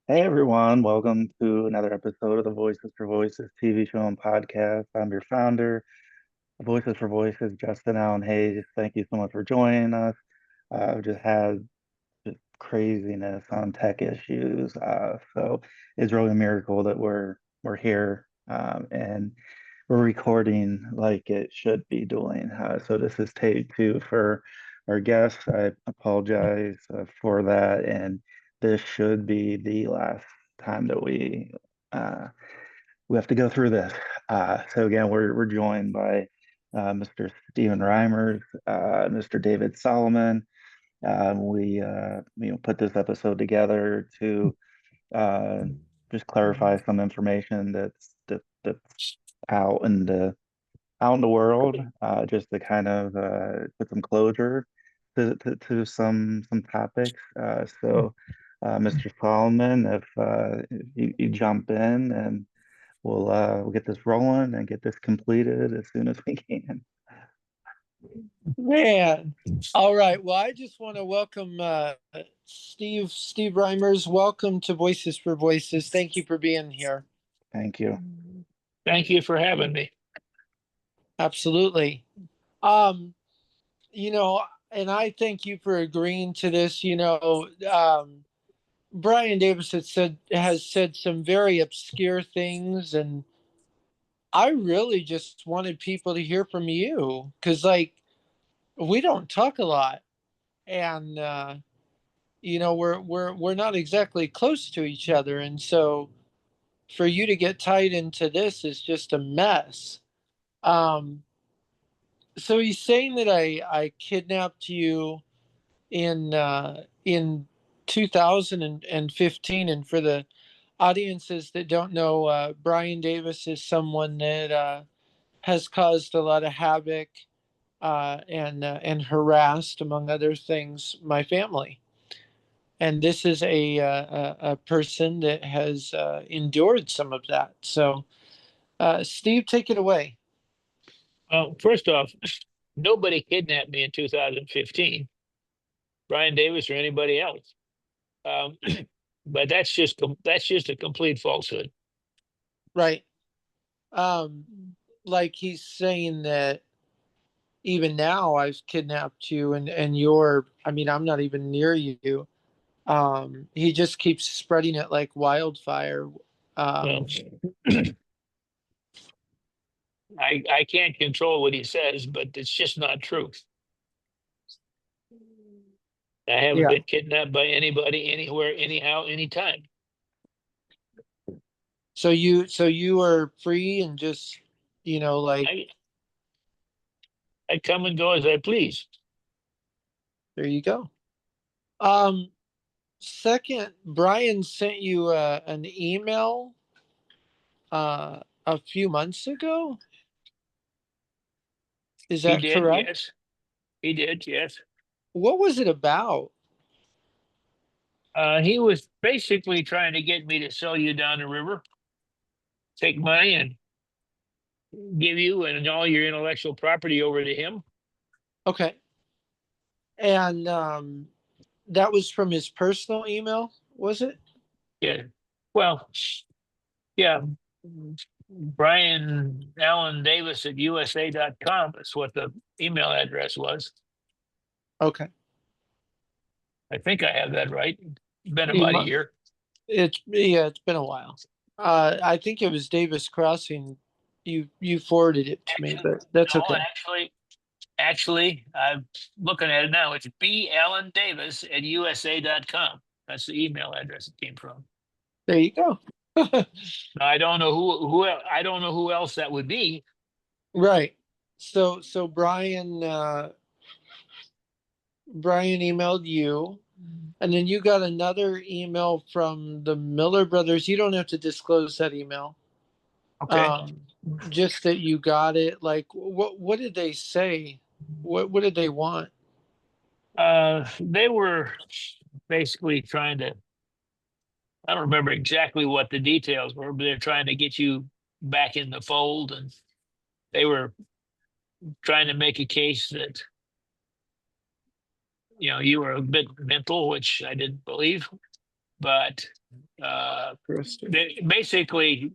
Hey everyone, welcome to another episode of the Voices for Voices TV show and podcast. I'm your founder, Voices for Voices, Justin Allen Hayes. Thank you so much for joining us. I've just had just craziness on tech issues, so it's really a miracle that we're here and we're recording like it should be doing. So this is take two for our guests. I apologize for that, and this should be the last time that uh, we have to go through this. So again, we're joined by Mr. Stephen Reimers, Mr. David Solomon. We put this episode together to uh, just clarify some information that's out in the world, just to kind of put some closure to some topics. Mr. Solomon, if you jump in and we'll get this rolling and get this completed as soon as we can. Man. All right. Well, I just want to welcome Steve Reimers. Welcome to Voices for Voices. Thank you for being here. Thank you. Thank you for having me. Absolutely. Um, and I thank you for agreeing to this. Bryan Davis has said some very obscure things, and I really just wanted people to hear from you because, like, we don't talk a lot, and we're not exactly close to each other, and so for you to get tied into this is just a mess. um so he's saying that I kidnapped you in 2015. And for the audiences that don't know, Bryan Davis is someone that has caused a lot of havoc and harassed, among other things, my family. And this is a person that has endured some of that. So, Steve, take it away. First off, nobody kidnapped me in 2015, Bryan Davis or anybody else. Um, but that's just a complete falsehood. Right. Um, like he's saying that even now I've kidnapped you, and you're, I mean, I'm not even near you. He just keeps spreading it like wildfire. Well, Um, I can't control what he says, but it's just not true. I haven't yeah. been kidnapped by anybody, anywhere, anyhow, anytime. So you are free and just, like, I I come and go as I please. there you go. Um, Second, Brian sent you an email a few months ago. Is He that did, correct? yes. He did, yes. What was it about? He was basically trying to get me to sell you down the river, take money, and give you and all your intellectual property over to him. Okay. And that was from his personal email, was it? Yeah. Well, yeah. Brian Allen Davis at USA.com is what the email address was. Okay. I think I have that right. Been You about a mu- year. it's been a while. I think it was Davis Crossing. You forwarded it to me, Actually, but that's no, okay. actually, I'm looking at it now. It's B. Allen Davis at USA.com. That's the email address it came from. There you go. Now, I don't know I don't know who else that would be. Right. So Brian emailed you, and then you got another email from the Miller brothers. You don't have to disclose that email. Okay. Um, just that you got it. Like, what did they say? What did they want? They were basically trying to, I don't remember exactly what the details were, but they're trying to get you back in the fold. And they were trying to make a case that, you were a bit mental, which I didn't believe, but Interesting. Basically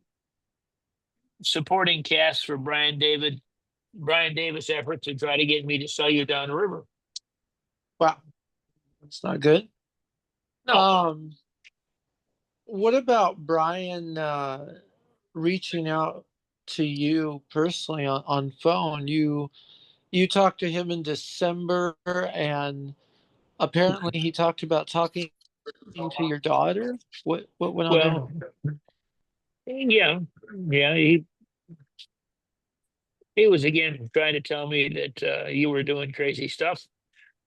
supporting Cass for Bryan Davis effort to try to get me to sell you down the river. Wow, that's not good. No, What about Bryan reaching out to you personally on phone? You talked to him in December, and apparently he talked about talking to your daughter. What went on there? well, yeah, yeah. He was again trying to tell me that you were doing crazy stuff.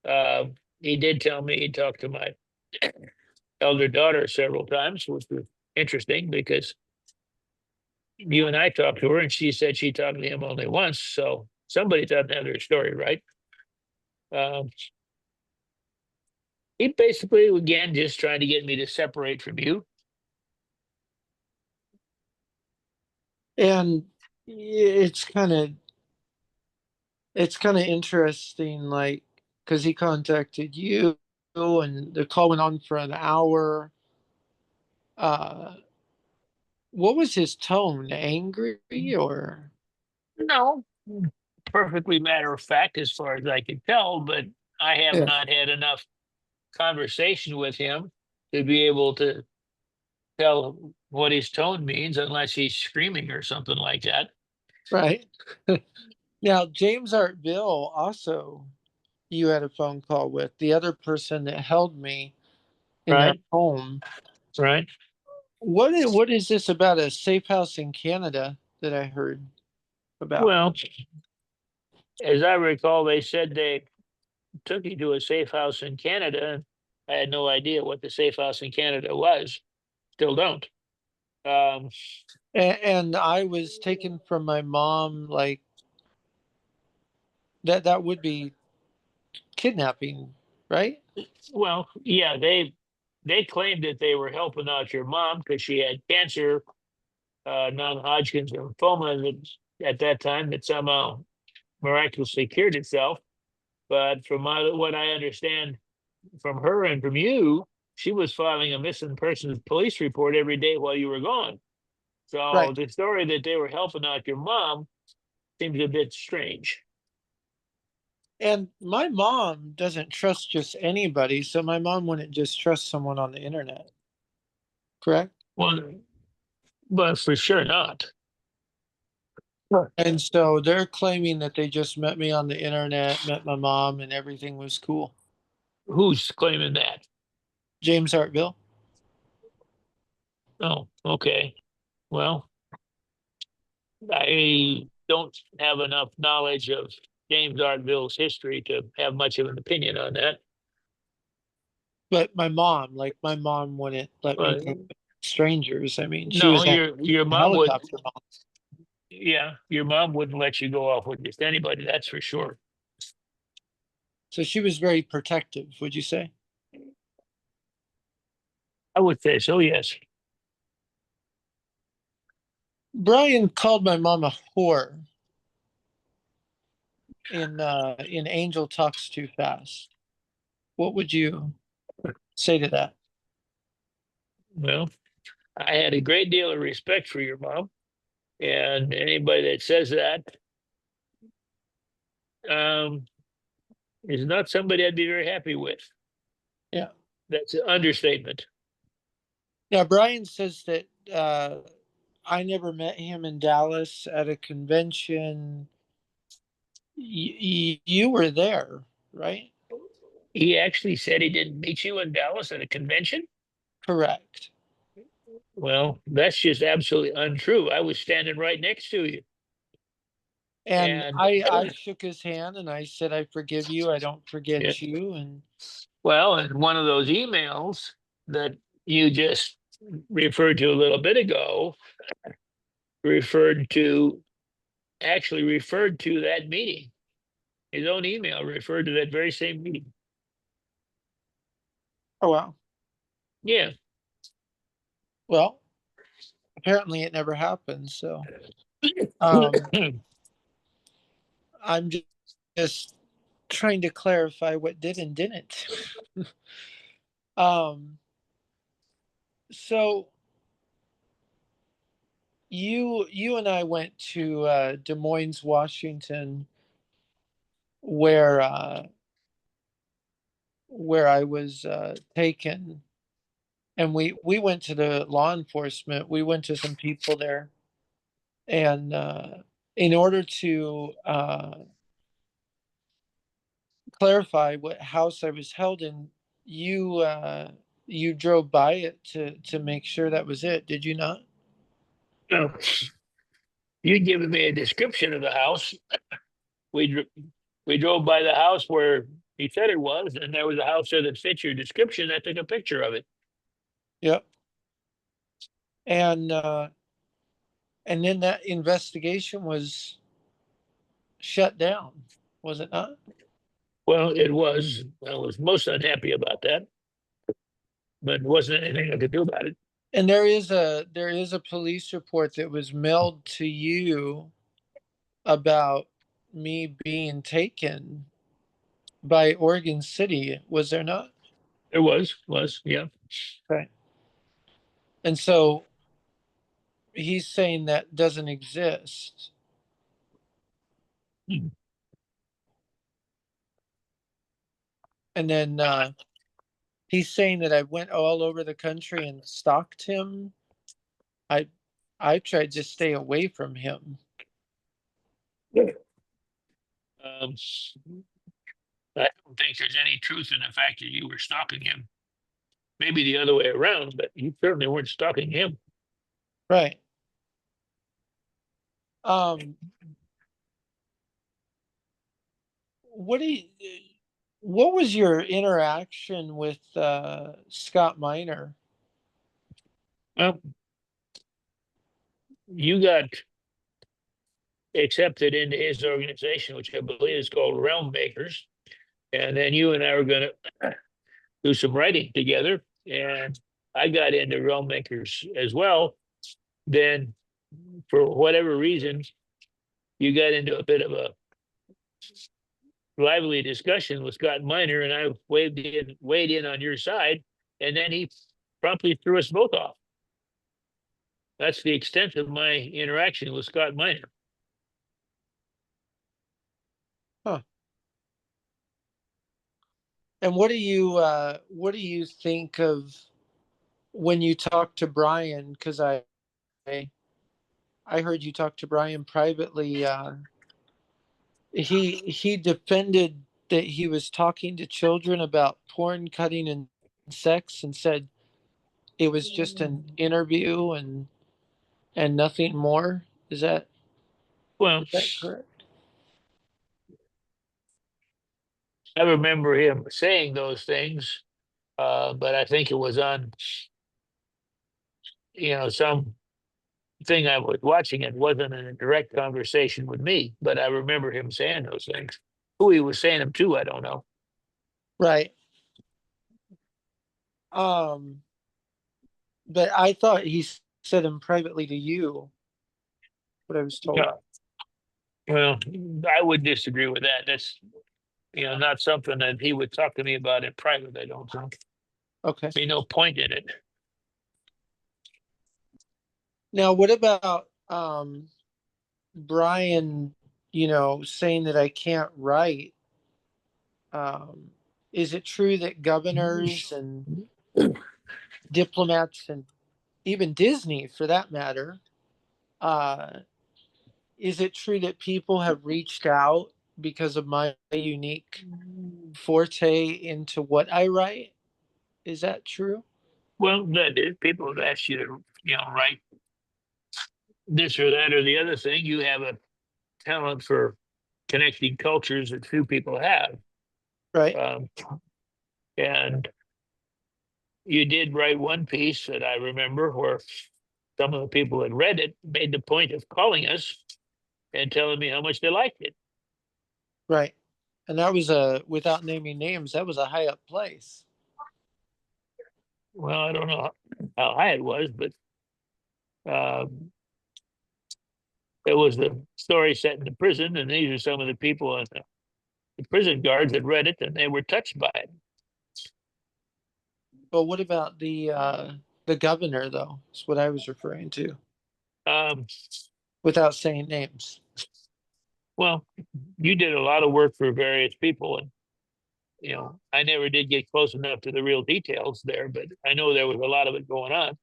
Uh, he did tell me he talked to my elder daughter several times, which was interesting because you and I talked to her, and she said she talked to him only once. So somebody doesn't have their story right. Um, he basically, again, just trying to get me to separate from you. And it's kind of interesting, like, because he contacted you, and the call went on for an hour. Uh, what was his tone? Angry or? No, perfectly matter of fact, as far as I can tell, but I have Yeah, not had enough conversation with him to be able to tell what his tone means unless he's screaming or something like that. right. Now, James Art Bill also, you had a phone call with the other person that held me in that Right, home. right. What is this about a safe house in Canada that I heard about? Well, as I recall, they said they took you to a safe house in Canada. And I had no idea what the safe house in Canada was. Still don't. Um, And I was taken from my mom, like that would be kidnapping, right? well, yeah, they claimed that they were helping out your mom because she had cancer, non-Hodgkin's lymphoma that at that time that somehow miraculously cured itself. But from what I understand from her and from you, she was filing a missing persons police report every day while you were gone. So Right. the story that they were helping out your mom seems a bit strange. And my mom doesn't trust just anybody, so my mom wouldn't just trust someone on the internet, correct? Well, but for sure not. Sure. And so they're claiming that they just met me on the internet, met my mom, and everything was cool. Who's claiming that? James Hartville. Oh, okay. Well, I don't have enough knowledge of James Artville's history to have much of an opinion on that. But my mom wouldn't let me But go with strangers. I mean, she no, was a your mom would. helicopter mom. Yeah, your mom wouldn't let you go off with just anybody. That's for sure. So she was very protective, would you say? I would say so. Yes. Brian called my mom a whore in Angel Talks Too Fast. What would you say to that? Well, I had a great deal of respect for your mom, and anybody that says that um, is not somebody I'd be very happy with. Yeah. That's an understatement. Yeah, Brian says that I never met him in Dallas at a convention. You were there, right? He actually said he didn't meet you in Dallas at a convention. Correct. Well, that's just absolutely untrue. I was standing right next to you. And And I shook his hand and I said, I forgive you. I don't yeah, forget you. And well, and one of those emails that you just referred to a little bit ago referred to actually referred to that meeting. His own email referred to that very same meeting. oh, wow. Yeah. Well, apparently it never happened. So um, I'm just trying to clarify what did and didn't. um, So you and I went to Des Moines, Washington, where I was taken, and we went to the law enforcement. We went to some people there, and in order to clarify what house I was held in, you drove by it to make sure that was it, did you not? Well, you'd given me a description of the house. We dr- we drove by the house where he said it was, and there was a house there that fit your description. I took a picture of it. Yep. And then that investigation was shut down, was it not? Well, it was. I was most unhappy about that, but there wasn't anything I could do about it. And there is a police report that was mailed to you about me being taken by Oregon City, was there not? There was, yeah. Right. And so he's saying that doesn't exist. Hmm. And then he's saying that I went all over the country and stalked him. I I tried to stay away from him. Um, I don't think there's any truth in the fact that you were stalking him. Maybe the other way around, but you certainly weren't stalking him. Right. Um what do you what was your interaction with Scott Miner? Well, you got accepted into his organization, which I believe is called Realm Makers. And then you and I were going to do some writing together. And I got into Realm Makers as well. Then, for whatever reason, you got into a bit of a lively discussion with Scott Miner, and I weighed in on your side, and then he promptly threw us both off. That's the extent of my interaction with Scott Miner. Huh. And what do you think of when you talk to Brian? Because I heard you talk to Brian privately. He defended that he was talking to children about porn, cutting, and sex, and said it was just an interview and nothing more. Well, Is that correct? I remember him saying those things, but I think it was on, some thing I was watching. It wasn't in a direct conversation with me, but I remember him saying those things. Who he was saying them to, I don't know. Right. But I thought he said them privately to you. What I was told. Yeah. Well, I would disagree with that. That's not something that he would talk to me about in private. I don't think. Okay. Be no point in it. Now, what about Brian? Saying that I can't write. Um, is it true that governors and diplomats and even Disney, for that matter, uh, is it true that people have reached out because of my unique forte into what I write? Is that true? Well, that is, people have asked you to, write this or that or the other thing. You have a talent for connecting cultures that few people have. Right. Um, and you did write one piece that I remember where some of the people that read it made the point of calling us and telling me how much they liked it. Right. And that was without naming names, that was a high up place. Well, I don't know how high it was, but um, it was the story set in the prison, and these are some of the people on the prison guards that read it, and they were touched by it. But what about The governor, though, is what I was referring to, Um, without saying names. well, you did a lot of work for various people, and I never did get close enough to the real details there, but I know there was a lot of it going on.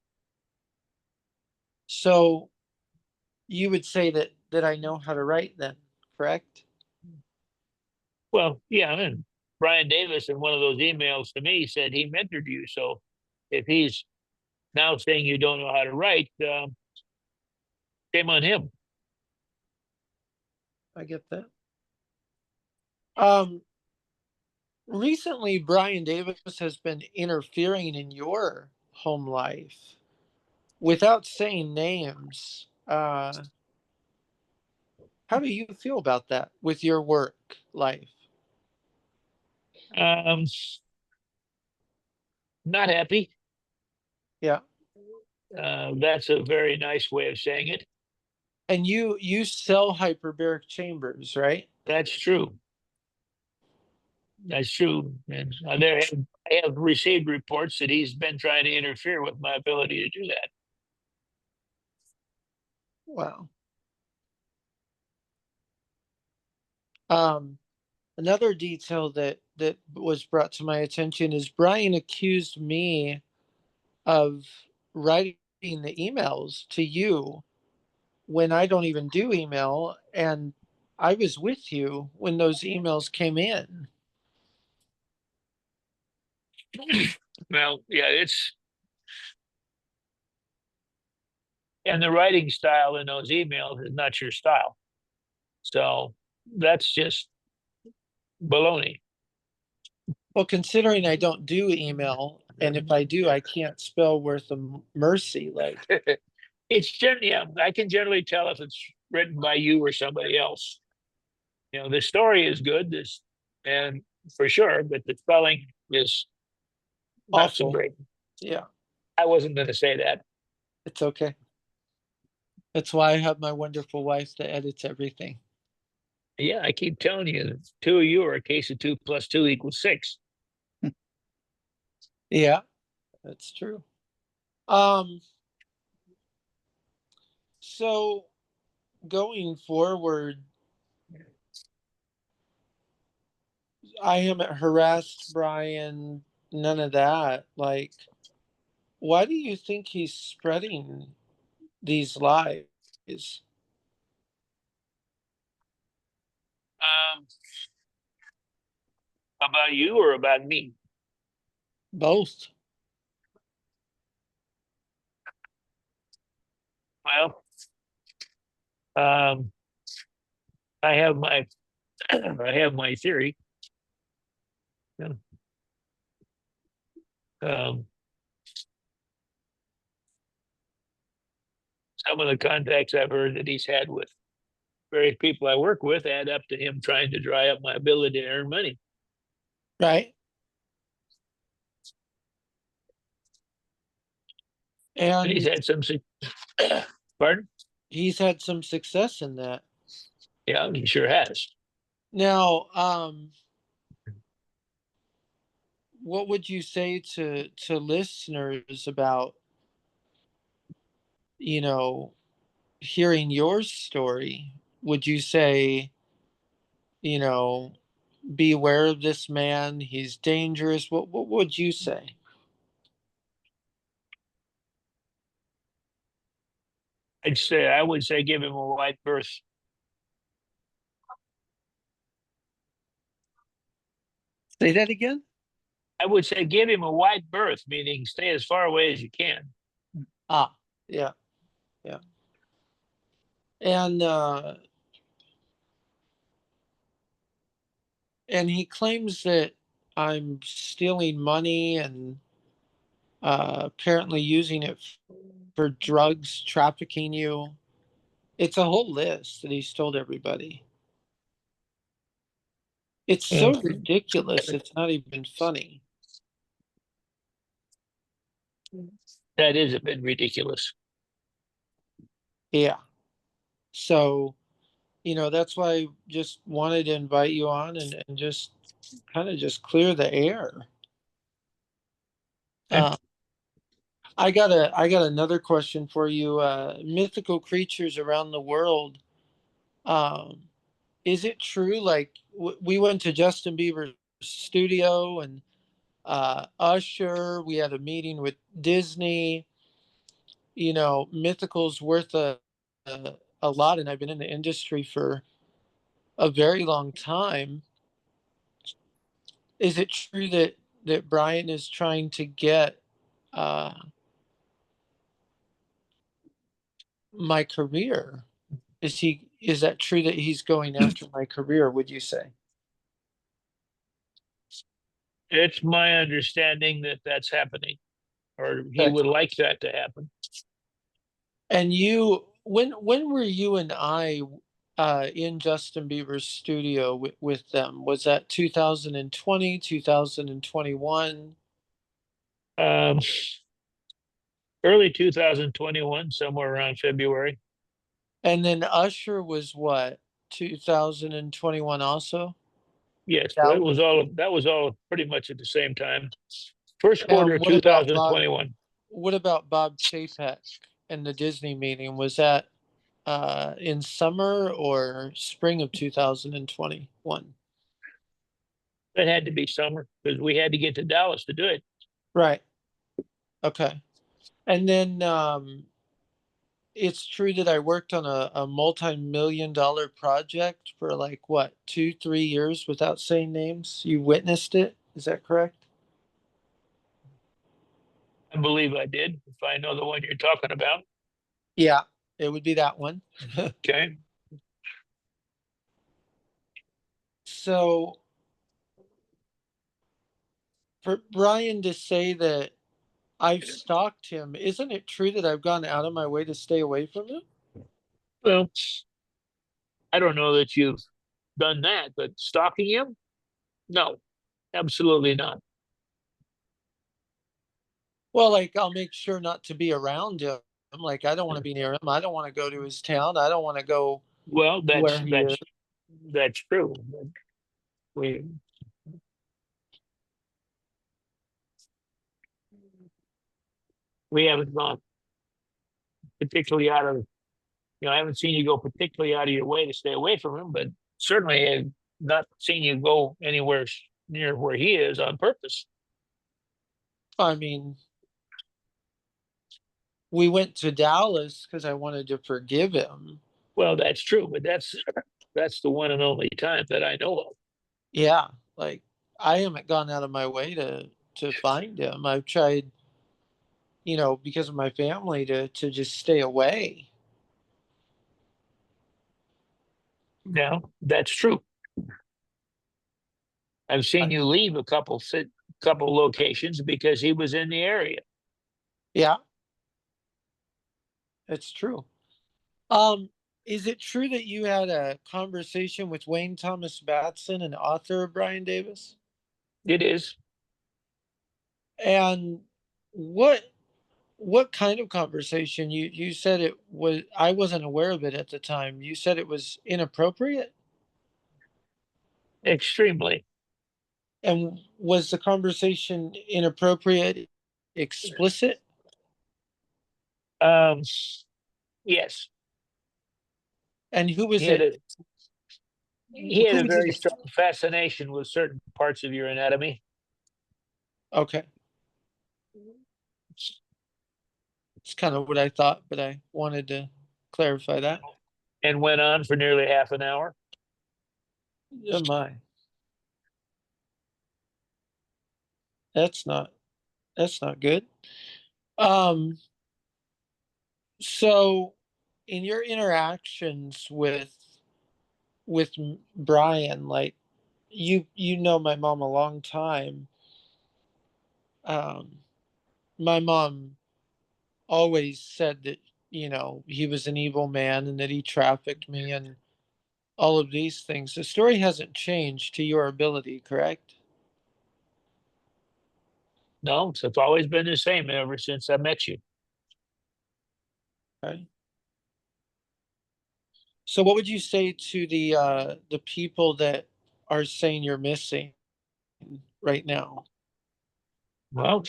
So you would say that I know how to write then, correct? Well, yeah, and Bryan Davis in one of those emails to me said he mentored you. So if he's now saying you don't know how to write, shame on him. I get that. Recently, Bryan Davis has been interfering in your home life without saying names. How do you feel about that with your work life? Um, Not happy. Yeah. That's a very nice way of saying it. And you sell hyperbaric chambers, right? That's true. That's true. And I have received reports that he's been trying to interfere with my ability to do that. Wow. Um, Another detail that was brought to my attention is Bryan accused me of writing the emails to you when I don't even do email, and I was with you when those emails came in. Well, yeah, and the writing style in those emails is not your style. So that's just baloney. Well, considering I don't do email, and if I do, I can't spell worth of mercy. Like, Yeah, I can generally tell if it's written by you or somebody else. The story is good, and for sure, but the spelling is not so awful. great. Yeah, I wasn't going to say that. it's okay. That's why I have my wonderful wife that edits everything. Yeah, I keep telling you, two of you are a case of 2 + 2 = 6. Yeah, that's true. Um, so going forward, I haven't harassed Bryan, none of that. Like, why do you think he's spreading these lies? Um, about you or about me? Both. Well, um, I have my I have my theory. Yeah. Um, some of the contacts I've heard that he's had with various people I work with add up to him trying to dry up my ability to earn money. Right. And he's And had some, pardon? he's had some success in that. Yeah, he sure has. Now, what would you say to listeners about, you know, hearing your story? Would you say, you know, beware of this man, he's dangerous? What would you say? I would say give him a wide berth. Say that again? I would say give him a wide berth, meaning stay as far away as you can. Ah, yeah, yeah. And he claims that I'm stealing money and apparently using it for drugs, trafficking you. It's a whole list that he's told everybody. It's Yeah. so ridiculous. It's not even funny. That is a bit ridiculous. Yeah. So, that's why I just wanted to invite you on and just kind of just clear the air. Okay. Uh, I got another question for you. Mythical creatures around the world. Um, is it true? Like we went to Justin Bieber's studio and Usher. We had a meeting with Disney. You know, Mythical's worth a, a lot, and I've been in the industry for a very long time. Is it true that Bryan is trying to get uh, my career? Is that true that he's going after my career, would you say? It's my understanding that that's happening, or he Okay. would like that to happen. And when were you and I in Justin Bieber's studio with them? Was that 2020, 2021? Um, Early 2021, somewhere around February. And then Usher was what, 2021 also? Yes, but Dallas? that was all pretty much at the same time. First quarter And of 2021. what about Bob Chapek and the Disney meeting? Was that in summer or spring of 2021? That had to be summer because we had to get to Dallas to do it. Right. Okay. And then it's true that I worked on a multi-million dollar project for like what, 2, 3 years without saying names. You witnessed it. Is that correct? I believe I did, if I know the one you're talking about. Yeah, it would be that one. Okay. So for Bryan to say that I've stalked him, isn't it true that I've gone out of my way to stay away from him? Well, I don't know that you've done that, but stalking him? No, absolutely not. Well, like I'll make sure not to be around him. Like I don't want to be near him. I don't want to go to his town. I don't want to go Well, where he is. that's true. We we haven't gone particularly out of, I haven't seen you go particularly out of your way to stay away from him, but certainly have not seen you go anywhere near where he is on purpose. I mean, we went to Dallas because I wanted to forgive him. Well, that's true, but that's the one and only time that I know of. Yeah, like I haven't gone out of my way to find him. I've tried, because of my family to just stay away. Now, that's true. I've seen you leave a couple locations because he was in the area. Yeah, it's true. Um, is it true that you had a conversation with Wayne Thomas Batson, an author of Bryan Davis? It is And what what kind of conversation? You said it was, I wasn't aware of it at the time. You said it was inappropriate? extremely. And was the conversation inappropriate, explicit? Um, yes, And who was he had it? a he had Who a was very it? strong fascination with certain parts of your anatomy. Okay, it's kind of what I thought, but I wanted to clarify that. And went on for nearly half an hour. Oh my, that's not that's not good. Um, so in your interactions with Bryan, like you know my mom a long time. Um, my mom always said that he was an evil man and that he trafficked me and all of these things. The story hasn't changed to your ability, correct? No, it's always been the same ever since I met you. Okay. So what would you say to the people that are saying you're missing right now? Well,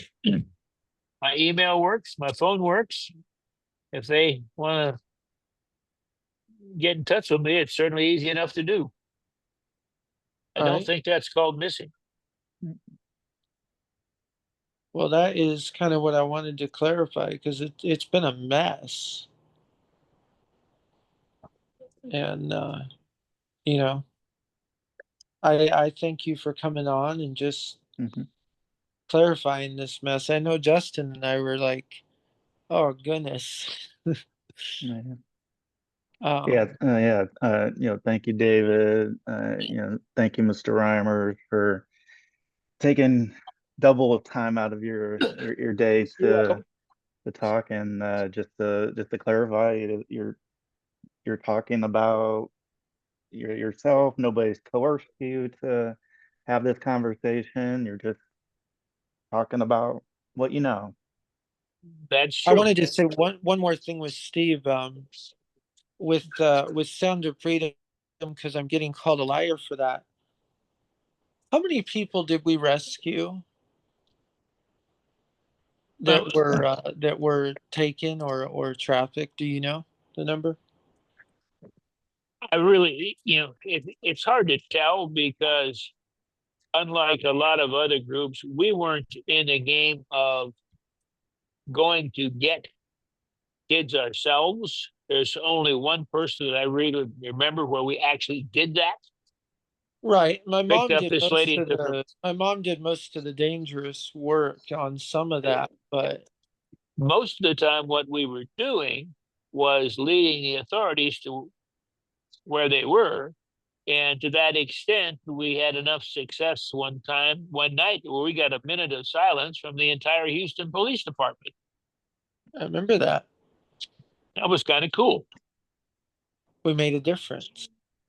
My email works. My phone works. If they want to get in touch with me, it's certainly easy enough to do. I don't Right. think that's called missing. Well, that is kind of what I wanted to clarify because it's been a mess. And, you know, I thank you for coming on and just Hmm. clarifying this mess. I know Justin and I were like, oh, goodness. Yeah. Yeah, um, thank you, David. Thank you, Mr. Reimers, for taking double of time out of your days You're welcome. to talk and just to clarify, you're talking about yourself. Nobody's coerced you to have this conversation. You're just talking about what you know. That's I true. wanted to say one more thing with Steve. With Sound of Freedom, because I'm getting called a liar for that. How many people did we rescue Well, that were taken or trafficked? Do you know the number? I really, it's hard to tell because unlike a lot of other groups, we weren't in a game of going to get kids ourselves. There's only one person that I really remember where we actually did that. Right. Picked up this lady and took her. My mom did most of the dangerous work on some of that, but Most of the time, what we were doing was leading the authorities to where they were. And to that extent, we had enough success one night, where we got a minute of silence from the entire Houston Police Department. I remember that. That was kind of cool. We made a difference.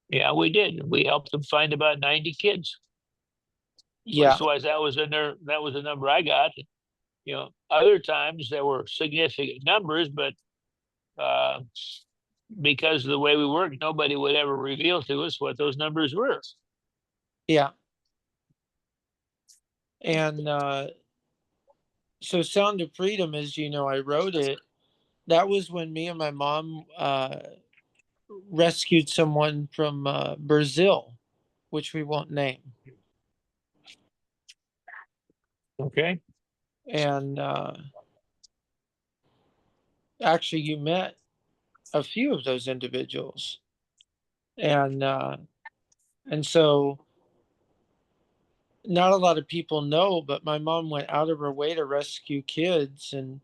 Yeah, we did. We helped them find about 90 kids. Yeah. Otherwise, that was the number I got. Other times there were significant numbers, but uh, because of the way we work, nobody would ever reveal to us what those numbers were. Yeah. And so Sound of Freedom, as you know, I wrote it. That was when me and my mom rescued someone from Brazil, which we won't name. Okay. And actually, you met a few of those individuals, and so not a lot of people know, but my mom went out of her way to rescue kids, and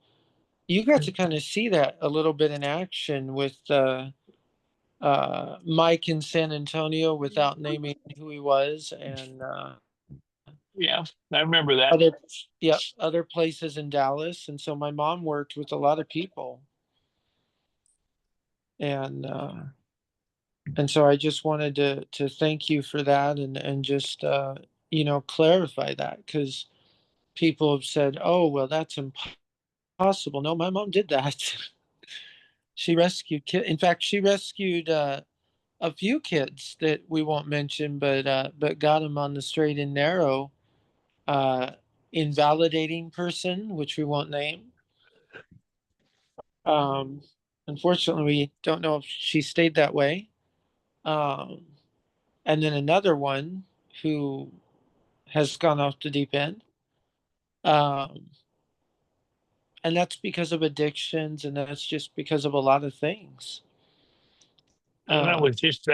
you got to kind of see that a little bit in action with Mike in San Antonio without naming who he was, and Yeah, I remember that. other other places in Dallas. And so my mom worked with a lot of people, and so I just wanted to thank you for that, and just clarify that, because people have said, oh well, that's impossible. No, my mom did that. She rescued kids. In fact, she rescued a few kids that we won't mention, but got them on the straight and narrow. uh Invalidating person, which we won't name. um Unfortunately, we don't know if she stayed that way. um and then another one who has gone off the deep end. um and that's because of addictions, and that's just because of a lot of things. And uh that was just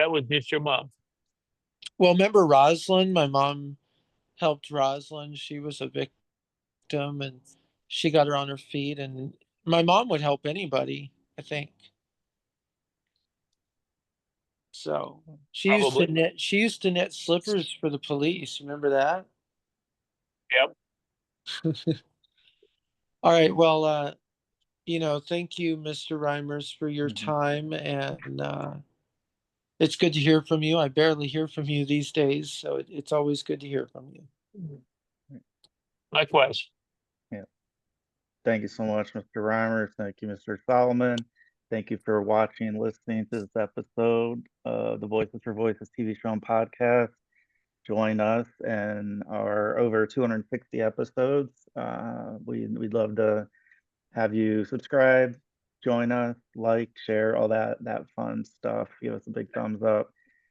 your mom. well, remember Rosalind? My mom helped Rosalind. She was a victim, and she got her on her feet, and my mom would help anybody, I think. So Probably. she used to knit slippers for the police. Remember that? Yep. All right. Well, thank you, Mr. Reimers, for your Hmm. time, and it's good to hear from you. I barely hear from you these days, so it's always good to hear from you. Likewise. Yeah. Thank you so much, Mr. Reimers. Thank you, Mr. Solomon. Thank you for watching and listening to this episode of the Voices for Voices TV show and podcast. Join us in our over 260 episodes. We'd love to have you subscribe, join us, like, share, all that fun stuff. Give us a big thumbs up.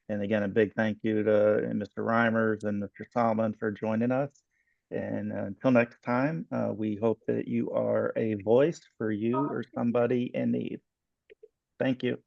And again, a big thank you to Mr. Reimers and Mr. Solomon for joining us. And until next time, we hope that you are a voice for you or somebody in need. Thank you.